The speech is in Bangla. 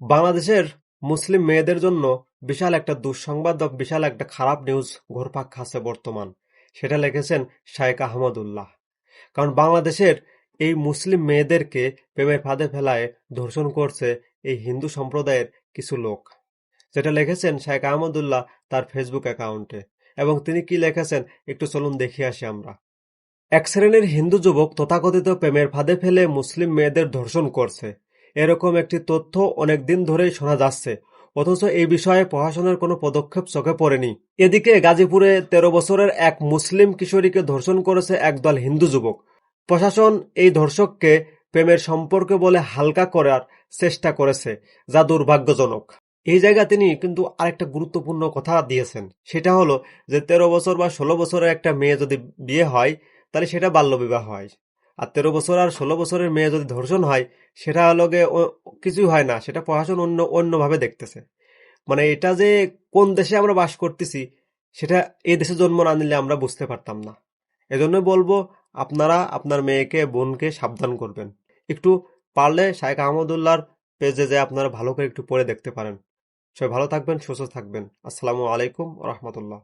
বাংলাদেশের মুসলিম মেয়েদের জন্য বিশাল একটা দুঃসংবাদ বা বিশাল একটা খারাপ নিউজ ঘুরপাক খাচ্ছে বর্তমান। সেটা লিখেছেন শায়েখ আহমদুল্লাহ। কারণ বাংলাদেশের এই মুসলিম মেয়েদেরকে প্রেমের ফাঁদে ফেলায় ধর্ষণ করছে এই হিন্দু সম্প্রদায়ের কিছু লোক। যেটা লিখেছেন শায়েখ আহমদুল্লাহ তার ফেসবুক অ্যাকাউন্টে। এবং তিনি কি লিখেছেন একটু চলুন দেখে আসি আমরা। এক শ্রেণীর হিন্দু যুবক তথাকথিত প্রেমের ফাঁদে ফেলে মুসলিম মেয়েদের ধর্ষণ করছে, এরকম একটি তথ্য অনেকদিন ধরেই শোনা যাচ্ছে, অথচ এই বিষয়ে প্রশাসনের কোনো পদক্ষেপ চোখে পড়েনি। এদিকে গাজীপুরে ১৩ বছরের এক মুসলিম কিশোরীকে ধর্ষণ করেছে একদল হিন্দু যুবক। প্রশাসন এই ধর্ষককে প্রেমের সম্পর্ক বলে হালকা করার চেষ্টা করেছে, যা দুর্ভাগ্যজনক। এই জায়গায় তিনি কিন্তু আরেকটা গুরুত্বপূর্ণ কথা দিয়েছেন, সেটা হলো যে ১৩ বছর বা ১৬ বছরের একটা মেয়ে যদি বিয়ে হয় তাহলে সেটা বাল্যবিবাহ হয়। আর ১৩ বছর আর ১৬ বছরের মেয়ে যদি ধর্ষণ হয় সেটা হলো গিয়ে কিছুই হয় না, সেটা প্রশাসন অন্যভাবে দেখতেছে। মানে এটা যে কোন দেশে আমরা বাস করতেছি সেটা এই দেশে জন্ম না নিলে আমরা বুঝতে পারতাম না। এজন্য বলবো আপনারা আপনার মেয়েকে বোনকে সাবধান করবেন। একটু পারলে শায়েখ আহমদুল্লাহর পেজে যে আপনারা ভালো করে একটু পড়ে দেখতে পারেন। সবাই ভালো থাকবেন, সুস্থ থাকবেন। আসসালামু আলাইকুম ওয়া রাহমাতুল্লাহ।